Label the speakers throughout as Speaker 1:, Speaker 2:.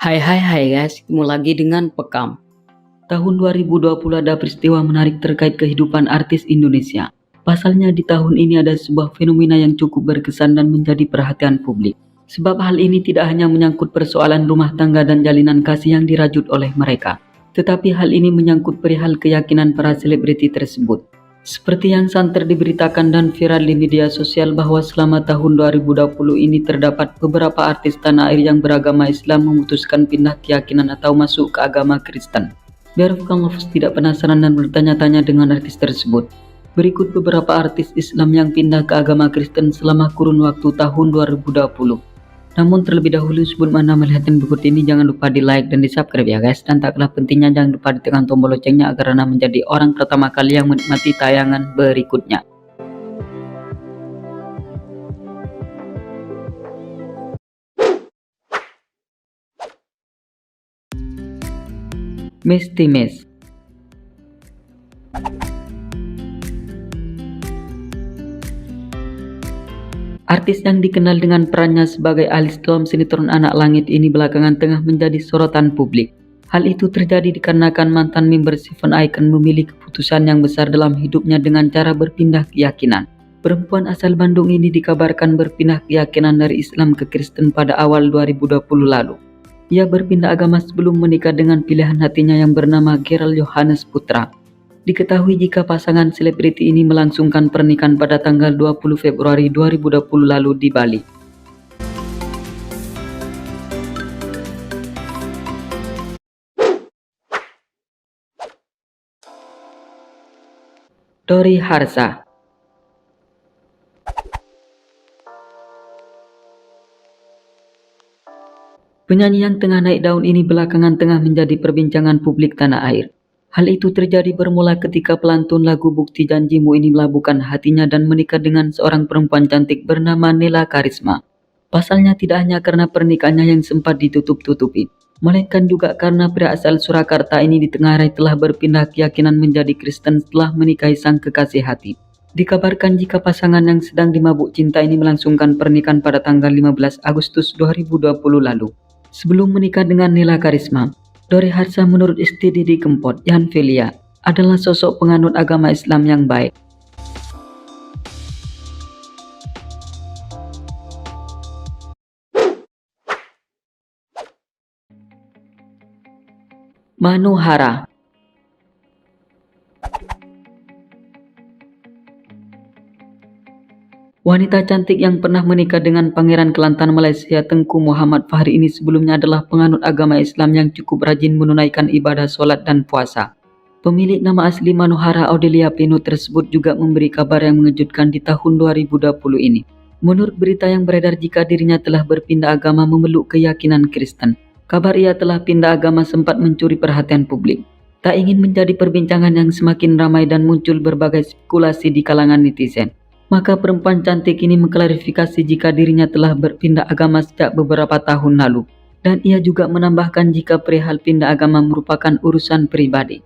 Speaker 1: Hai guys, ketemu lagi dengan Pekam. Tahun 2020 ada peristiwa menarik terkait kehidupan artis Indonesia. Pasalnya di tahun ini ada sebuah fenomena yang cukup berkesan dan menjadi perhatian publik. Sebab hal ini tidak hanya menyangkut persoalan rumah tangga dan jalinan kasih yang dirajut oleh mereka, tetapi hal ini menyangkut perihal keyakinan para selebriti tersebut. Seperti yang santer diberitakan dan viral di media sosial bahwa selama tahun 2020 ini terdapat beberapa artis tanah air yang beragama Islam memutuskan pindah keyakinan atau masuk ke agama Kristen. Biar Vkang Lovers tidak penasaran dan bertanya-tanya dengan artis tersebut, berikut beberapa artis Islam yang pindah ke agama Kristen selama kurun waktu tahun 2020. Namun terlebih dahulu sebelum Anda melihat yang berikut ini, jangan lupa di like dan di subscribe ya guys. Dan tak kalah pentingnya jangan lupa ditekan tombol loncengnya agar Anda menjadi orang pertama kali yang menikmati tayangan berikutnya. Mesti Mes. Artis yang dikenal dengan perannya sebagai Alice dalam sinetron Anak Langit ini belakangan tengah menjadi sorotan publik. Hal itu terjadi dikarenakan mantan member Seven Icon memilih keputusan yang besar dalam hidupnya dengan cara berpindah keyakinan. Perempuan asal Bandung ini dikabarkan berpindah keyakinan dari Islam ke Kristen pada awal 2020 lalu. Ia berpindah agama sebelum menikah dengan pilihan hatinya yang bernama Gerald Yohanes Putra. Diketahui jika pasangan selebriti ini melangsungkan pernikahan pada tanggal 20 Februari 2020 lalu di Bali. Dori Harsa. Penyanyi yang tengah naik daun ini belakangan tengah menjadi perbincangan publik tanah air. Hal itu terjadi bermula ketika pelantun lagu Bukti Janjimu ini melabuhkan hatinya dan menikah dengan seorang perempuan cantik bernama Nela Karisma. Pasalnya tidak hanya karena pernikahannya yang sempat ditutup-tutupi, melainkan juga karena pria asal Surakarta ini ditengarai telah berpindah keyakinan menjadi Kristen setelah menikahi sang kekasih hati. Dikabarkan jika pasangan yang sedang dimabuk cinta ini melangsungkan pernikahan pada tanggal 15 Agustus 2020 lalu. Sebelum menikah dengan Nela Karisma, Dori Harsa menurut istri Didi Kempot, Yan Velia, adalah sosok penganut agama Islam yang baik. Manu Hara. Wanita cantik yang pernah menikah dengan Pangeran Kelantan Malaysia Tengku Muhammad Fahri ini sebelumnya adalah penganut agama Islam yang cukup rajin menunaikan ibadah sholat dan puasa. Pemilik nama asli Manu Hara Audelia Pino tersebut juga memberi kabar yang mengejutkan di tahun 2020 ini. Menurut berita yang beredar jika dirinya telah berpindah agama memeluk keyakinan Kristen. Kabar ia telah pindah agama sempat mencuri perhatian publik. Tak ingin menjadi perbincangan yang semakin ramai dan muncul berbagai spekulasi di kalangan netizen, maka perempuan cantik ini mengklarifikasi jika dirinya telah berpindah agama sejak beberapa tahun lalu. Dan ia juga menambahkan jika perihal pindah agama merupakan urusan pribadi.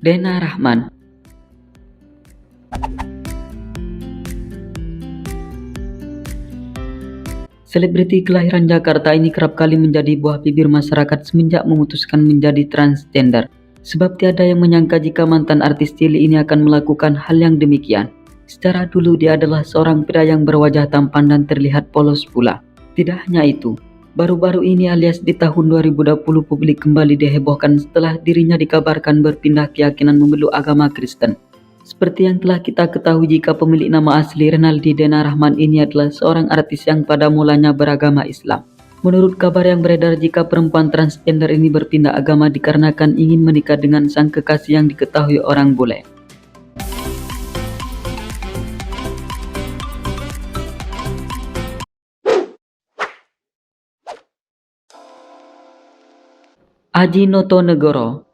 Speaker 1: Dena Rahman. Selebriti kelahiran Jakarta ini kerap kali menjadi buah bibir masyarakat semenjak memutuskan menjadi transgender. Sebab tiada yang menyangka jika mantan artis cilik ini akan melakukan hal yang demikian. Secara dulu dia adalah seorang pria yang berwajah tampan dan terlihat polos pula. Tidak hanya itu, baru-baru ini alias di tahun 2020 publik kembali dihebohkan setelah dirinya dikabarkan berpindah keyakinan memeluk agama Kristen. Seperti yang telah kita ketahui jika pemilik nama asli Renaldi Dena Rahman ini adalah seorang artis yang pada mulanya beragama Islam. Menurut kabar yang beredar jika perempuan transgender ini berpindah agama dikarenakan ingin menikah dengan sang kekasih yang diketahui orang bule. Aji Notonegoro.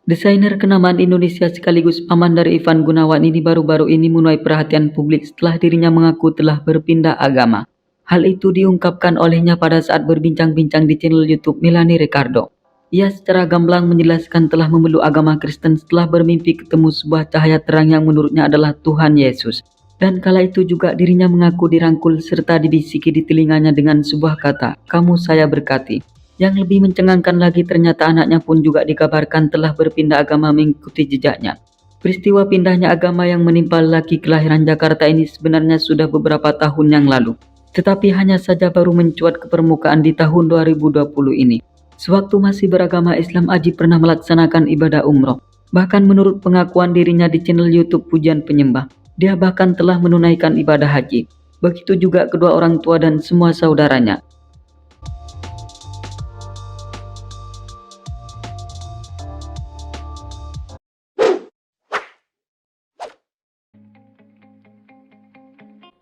Speaker 1: Desainer kenamaan Indonesia sekaligus paman dari Ivan Gunawan ini baru-baru ini menuai perhatian publik setelah dirinya mengaku telah berpindah agama. Hal itu diungkapkan olehnya pada saat berbincang-bincang di channel YouTube Melanie Ricardo. Ia secara gamblang menjelaskan telah memeluk agama Kristen setelah bermimpi ketemu sebuah cahaya terang yang menurutnya adalah Tuhan Yesus. Dan kala itu juga dirinya mengaku dirangkul serta dibisiki di telinganya dengan sebuah kata, "Kamu saya berkati." Yang lebih mencengangkan lagi ternyata anaknya pun juga dikabarkan telah berpindah agama mengikuti jejaknya. Peristiwa pindahnya agama yang menimpa lelaki kelahiran Jakarta ini sebenarnya sudah beberapa tahun yang lalu. Tetapi hanya saja baru mencuat ke permukaan di tahun 2020 ini. Sewaktu masih beragama Islam, Aji pernah melaksanakan ibadah umroh. Bahkan menurut pengakuan dirinya di channel YouTube Pujian Penyembah, dia bahkan telah menunaikan ibadah haji. Begitu juga kedua orang tua dan semua saudaranya.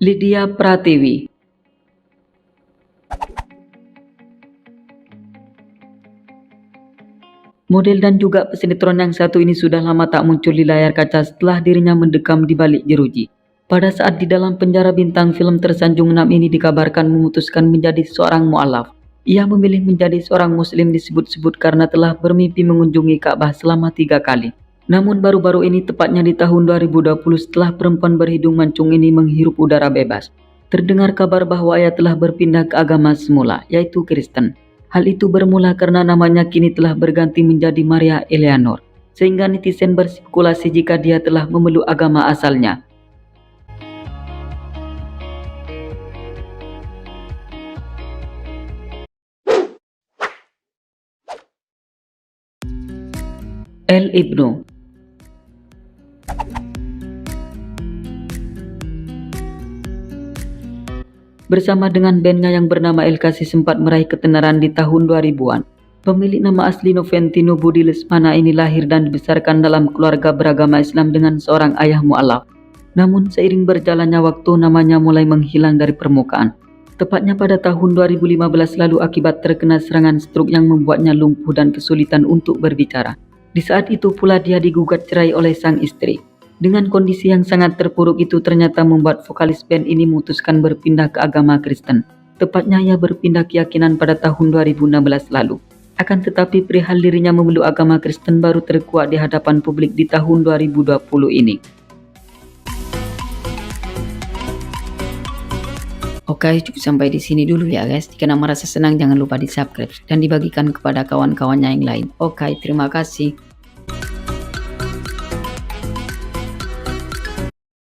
Speaker 1: Lydia Pratiwi. Model dan juga pesinetron yang satu ini sudah lama tak muncul di layar kaca setelah dirinya mendekam di balik jeruji. Pada saat di dalam penjara, bintang film tersanjung 6 ini dikabarkan memutuskan menjadi seorang mu'alaf. Ia memilih menjadi seorang muslim disebut-sebut karena telah bermimpi mengunjungi Ka'bah selama 3 kali. Namun baru-baru ini, tepatnya di tahun 2020, setelah perempuan berhidung mancung ini menghirup udara bebas, terdengar kabar bahwa ia telah berpindah ke agama semula, yaitu Kristen. Hal itu bermula karena namanya kini telah berganti menjadi Maria Eleanor, sehingga netizen berspekulasi jika dia telah memeluk agama asalnya. El Ibnu. Bersama dengan bandnya yang bernama El Kasi sempat meraih ketenaran di tahun 2000-an. Pemilik nama asli Noventino Budi Lesmana ini lahir dan dibesarkan dalam keluarga beragama Islam dengan seorang ayah mu'alaf. Namun seiring berjalannya waktu, namanya mulai menghilang dari permukaan. Tepatnya pada tahun 2015 lalu akibat terkena serangan stroke yang membuatnya lumpuh dan kesulitan untuk berbicara. Di saat itu pula dia digugat cerai oleh sang istri. Dengan kondisi yang sangat terpuruk itu ternyata membuat vokalis band ini memutuskan berpindah ke agama Kristen. Tepatnya ia berpindah keyakinan pada tahun 2016 lalu. Akan tetapi perihal dirinya memeluk agama Kristen baru terkuak di hadapan publik di tahun 2020 ini. Oke, cukup sampai di sini dulu ya guys. Jika merasa senang jangan lupa di subscribe dan dibagikan kepada kawan-kawannya yang lain. Oke, terima kasih.